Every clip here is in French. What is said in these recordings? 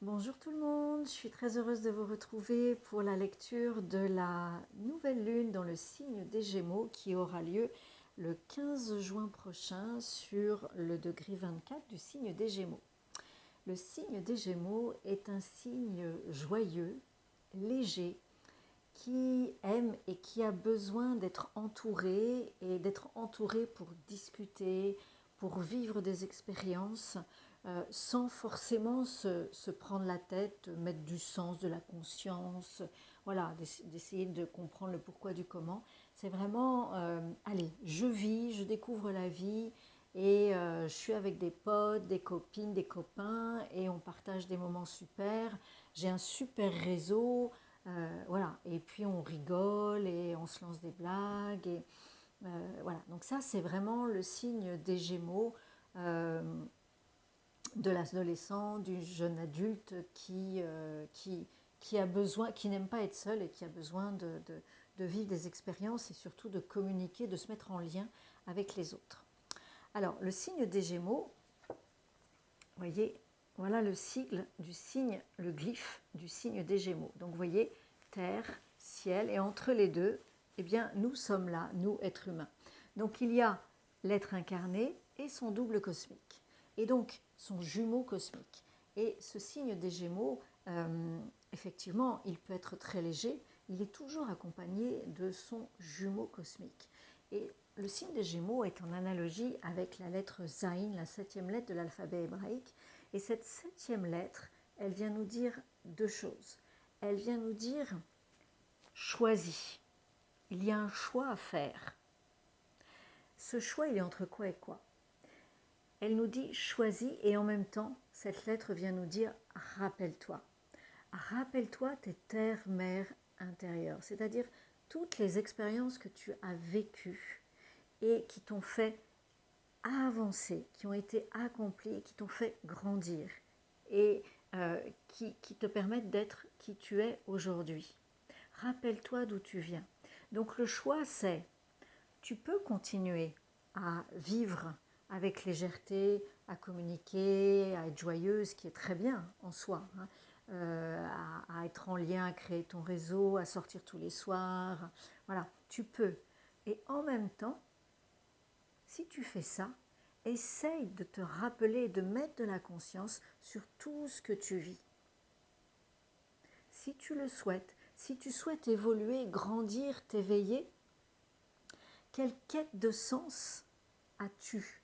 Bonjour tout le monde, je suis très heureuse de vous retrouver pour la lecture de la nouvelle lune dans le signe des Gémeaux qui aura lieu le 15 juin prochain sur le degré 24 du signe des Gémeaux. Le signe des Gémeaux est un signe joyeux, léger, qui aime et qui a besoin d'être entouré et d'être entouré pour discuter, pour vivre des expériences sans forcément se prendre la tête, mettre du sens, de la conscience, voilà, d'essayer de comprendre le pourquoi du comment. C'est vraiment, allez, je vis, je découvre la vie et je suis avec des potes, des copines, des copains et on partage des moments super. J'ai un super réseau. Voilà, et puis on rigole et on se lance des blagues. Et, voilà, donc ça c'est vraiment le signe des Gémeaux, de l'adolescent, du jeune adulte qui a besoin, qui n'aime pas être seul et qui a besoin de vivre des expériences et surtout de communiquer, de se mettre en lien avec les autres. Alors, le signe des Gémeaux, vous voyez, voilà le sigle du signe, le glyphe du signe des Gémeaux. Donc, vous voyez, terre, ciel, et entre les deux, eh bien, nous sommes là, nous, êtres humains. Donc, il y a l'être incarné et son double cosmique. Et donc, son jumeau cosmique. Et ce signe des Gémeaux, effectivement, il peut être très léger, il est toujours accompagné de son jumeau cosmique. Et le signe des Gémeaux est en analogie avec la lettre Zayn, la 7e lettre de l'alphabet hébraïque. Et cette 7e lettre, elle vient nous dire deux choses. Elle vient nous dire choisis. Il y a un choix à faire. Ce choix, il est entre quoi et quoi? Elle nous dit choisis et en même temps, cette lettre vient nous dire rappelle-toi. Rappelle-toi tes terres, mères intérieures, c'est-à-dire toutes les expériences que tu as vécues et qui t'ont fait avancer, qui ont été accomplies, qui t'ont fait grandir et qui te permettent d'être qui tu es aujourd'hui. Rappelle-toi d'où tu viens. Donc le choix, c'est, tu peux continuer à vivre avec légèreté, à communiquer, à être joyeuse, ce qui est très bien en soi, hein, à être en lien, à créer ton réseau, à sortir tous les soirs. Voilà, tu peux. Et en même temps, si tu fais ça, essaye de te rappeler, de mettre de la conscience sur tout ce que tu vis. Si tu le souhaites, si tu souhaites évoluer, grandir, t'éveiller, quelle quête de sens as-tu?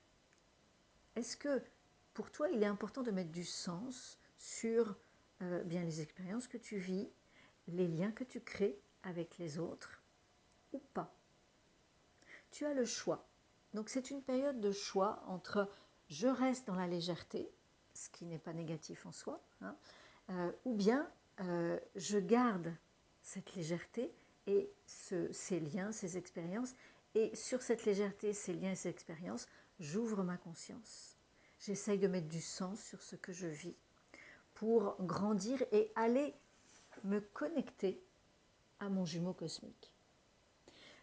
Est-ce que pour toi, il est important de mettre du sens sur bien les expériences que tu vis, les liens que tu crées avec les autres ou pas? Tu as le choix. Donc c'est une période de choix entre je reste dans la légèreté, ce qui n'est pas négatif en soi, hein, ou bien je garde cette légèreté et ces liens, ces expériences, et sur cette légèreté, ces liens et ces expériences, j'ouvre ma conscience. J'essaye de mettre du sens sur ce que je vis pour grandir et aller me connecter à mon jumeau cosmique.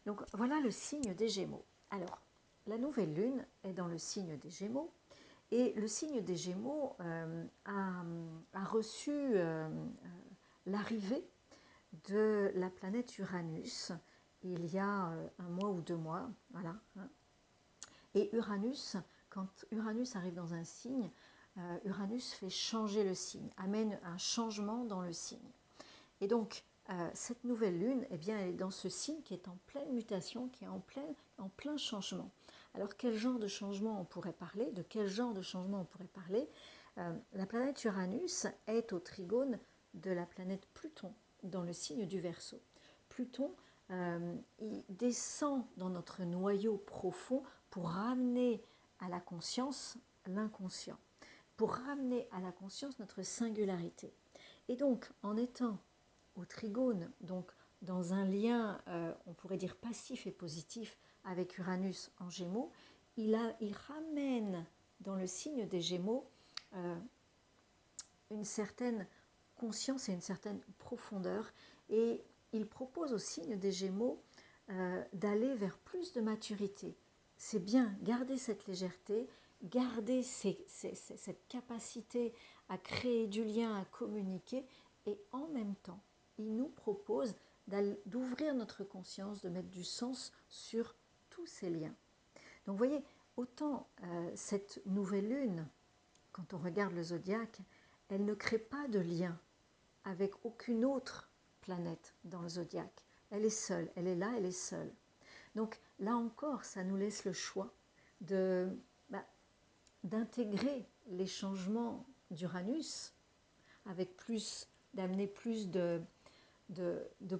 Donc voilà le signe des Gémeaux. Alors, la nouvelle lune est dans le signe des Gémeaux et le signe des Gémeaux a reçu l'arrivée de la planète Uranus il y a un mois ou 2 mois. Voilà. Et Uranus, quand Uranus arrive dans un signe, Uranus fait changer le signe, amène un changement dans le signe. Et donc, cette nouvelle lune, eh bien, elle est dans ce signe qui est en pleine mutation, qui est en plein changement. Alors, quel genre de changement on pourrait parler? De quel genre de changement on pourrait parler? La planète Uranus est au trigone de la planète Pluton dans le signe du Verseau. Pluton, il descend dans notre noyau profond pour ramener à la conscience l'inconscient, pour ramener à la conscience notre singularité. Et donc, en étant au trigone, donc dans un lien, on pourrait dire passif et positif avec Uranus en Gémeaux, il ramène dans le signe des Gémeaux une certaine conscience et une certaine profondeur, et il propose au signe des Gémeaux d'aller vers plus de maturité. C'est bien, garder cette légèreté, garder cette capacité à créer du lien, à communiquer, et en même temps, il nous propose d'ouvrir notre conscience, de mettre du sens sur tous ces liens. Donc vous voyez, autant cette nouvelle lune, quand on regarde le zodiaque, elle ne crée pas de lien avec aucune autre planète dans le zodiaque. Elle est seule, elle est là, elle est seule. Donc là encore, ça nous laisse le choix d'intégrer les changements d'Uranus avec d'amener plus de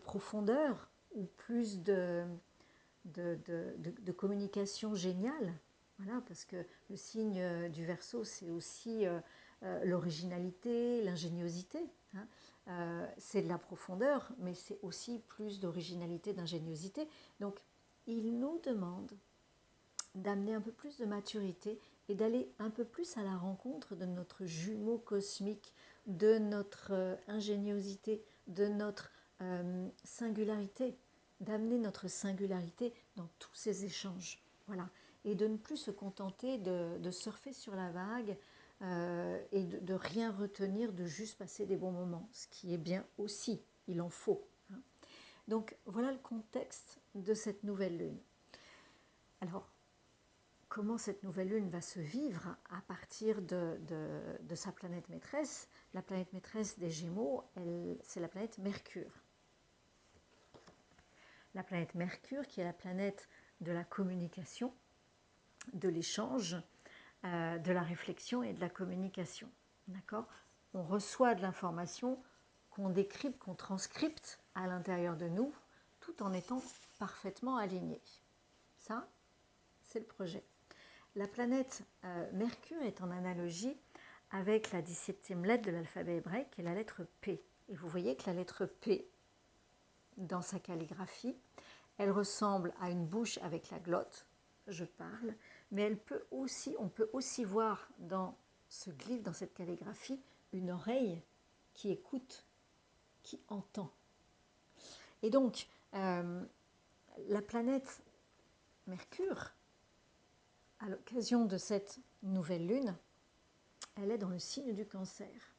profondeur ou plus de communication géniale. Voilà, parce que le signe du Verseau, c'est aussi l'originalité, l'ingéniosité. Hein. C'est de la profondeur, mais c'est aussi plus d'originalité, d'ingéniosité. Donc, il nous demande d'amener un peu plus de maturité et d'aller un peu plus à la rencontre de notre jumeau cosmique, de notre ingéniosité, de notre singularité, d'amener notre singularité dans tous ces échanges. Voilà. Et de ne plus se contenter de surfer sur la vague et de rien retenir, de juste passer des bons moments, ce qui est bien aussi, il en faut. Hein. Donc voilà le contexte de cette nouvelle lune. Alors, comment cette nouvelle lune va se vivre à partir de sa planète maîtresse? La planète maîtresse des Gémeaux, c'est la planète Mercure. La planète Mercure qui est la planète de la communication, de l'échange, de la réflexion et de la communication. D'accord? On reçoit de l'information qu'on décrypte, qu'on transcripte à l'intérieur de nous, tout en étant parfaitement aligné. Ça, c'est le projet. La planète Mercure est en analogie avec la 17e lettre de l'alphabet hébraïque, qui est la lettre P. Et vous voyez que la lettre P, dans sa calligraphie, elle ressemble à une bouche avec la glotte, je parle, mais on peut aussi voir dans ce glyphe, dans cette calligraphie, une oreille qui écoute, qui entend. Et donc, la planète Mercure, à l'occasion de cette nouvelle lune, elle est dans le signe du Cancer.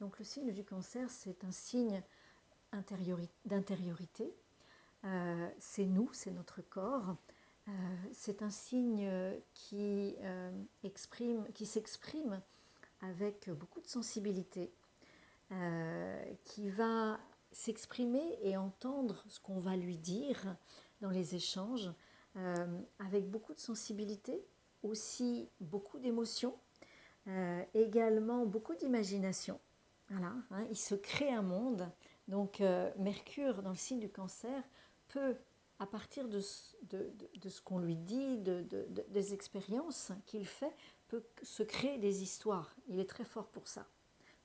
Donc le signe du Cancer, c'est un signe d'intériorité. C'est nous, c'est notre corps. C'est un signe qui s'exprime avec beaucoup de sensibilité, qui va s'exprimer et entendre ce qu'on va lui dire dans les échanges, avec beaucoup de sensibilité, aussi beaucoup d'émotions, également beaucoup d'imagination. Voilà, hein, il se crée un monde. Donc Mercure, dans le signe du Cancer, peut, à partir de ce qu'on lui dit, des expériences qu'il fait, peut se créer des histoires. Il est très fort pour ça,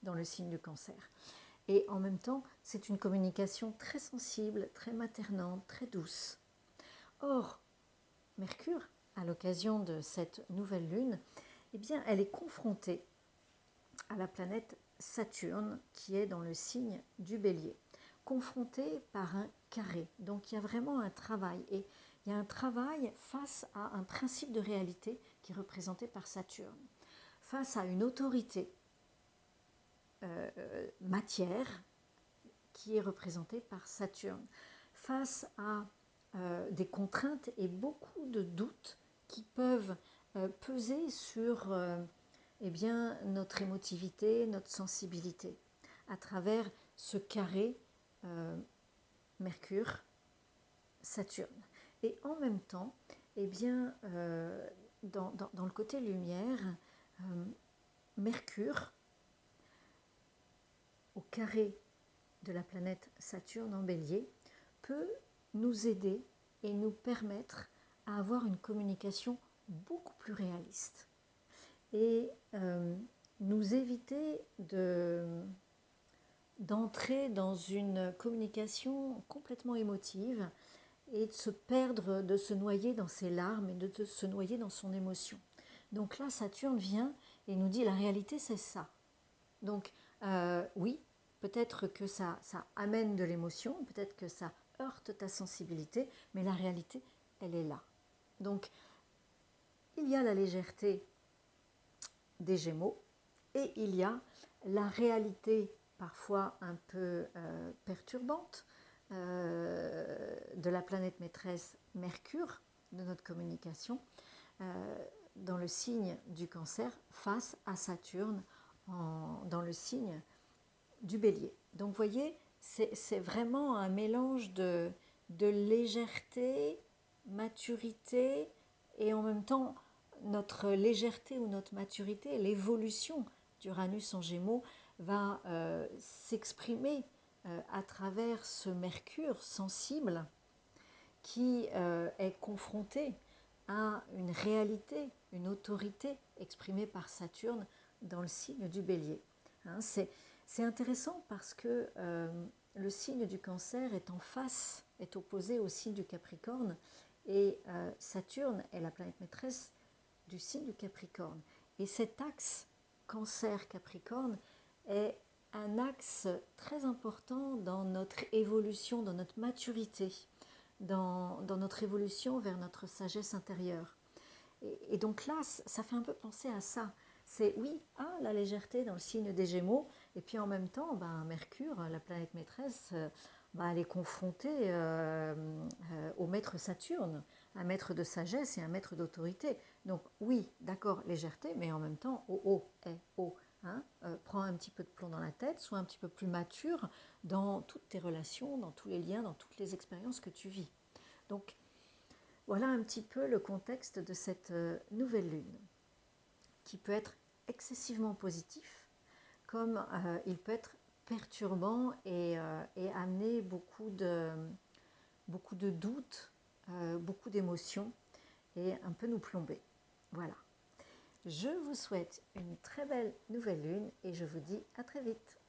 dans le signe du Cancer. Et en même temps, c'est une communication très sensible, très maternante, très douce. Or, Mercure, à l'occasion de cette nouvelle lune, eh bien, elle est confrontée à la planète Saturne qui est dans le signe du Bélier, confrontée par un carré. Donc il y a vraiment un travail, et il y a un travail face à un principe de réalité qui est représenté par Saturne, face à une autorité matière qui est représentée par Saturne, face à des contraintes et beaucoup de doutes qui peuvent peser sur eh bien, notre émotivité, notre sensibilité, à travers ce carré Mercure-Saturne. Et en même temps, eh bien, dans le côté lumière, Mercure, au carré de la planète Saturne en Bélier, peut nous aider et nous permettre à avoir une communication beaucoup plus réaliste et nous éviter d'entrer dans une communication complètement émotive et de se perdre, de se noyer dans ses larmes et de se noyer dans son émotion. Donc là, Saturne vient et nous dit la réalité, c'est ça. Donc oui, peut-être que ça amène de l'émotion, peut-être que ça heurte ta sensibilité, mais la réalité, elle est là. Donc il y a la légèreté des Gémeaux, et il y a la réalité parfois un peu perturbante de la planète maîtresse Mercure, de notre communication, dans le signe du Cancer face à Saturne dans le signe du Bélier. Donc vous voyez, c'est vraiment un mélange de légèreté, maturité, et en même temps notre légèreté ou notre maturité, l'évolution d'Uranus en Gémeaux va s'exprimer à travers ce Mercure sensible qui est confronté à une réalité, une autorité exprimée par Saturne dans le signe du Bélier. Hein, c'est intéressant parce que le signe du Cancer est en face, est opposé au signe du Capricorne, et Saturne est la planète maîtresse du signe du Capricorne. Et cet axe Cancer-Capricorne est un axe très important dans notre évolution, dans notre maturité, dans notre évolution vers notre sagesse intérieure. Et donc là, ça fait un peu penser à ça. C'est oui, la légèreté dans le signe des Gémeaux, et puis en même temps, Mercure, la planète maîtresse, elle est confrontée au maître Saturne, un maître de sagesse et un maître d'autorité. Donc oui, d'accord, légèreté, mais en même temps, haut. Hein, prends un petit peu de plomb dans la tête, sois un petit peu plus mature dans toutes tes relations, dans tous les liens, dans toutes les expériences que tu vis. Donc voilà un petit peu le contexte de cette nouvelle lune, qui peut être excessivement positif, comme il peut être perturbant et amener beaucoup de doutes, beaucoup d'émotions, et un peu nous plomber. Voilà. Je vous souhaite une très belle nouvelle lune et je vous dis à très vite.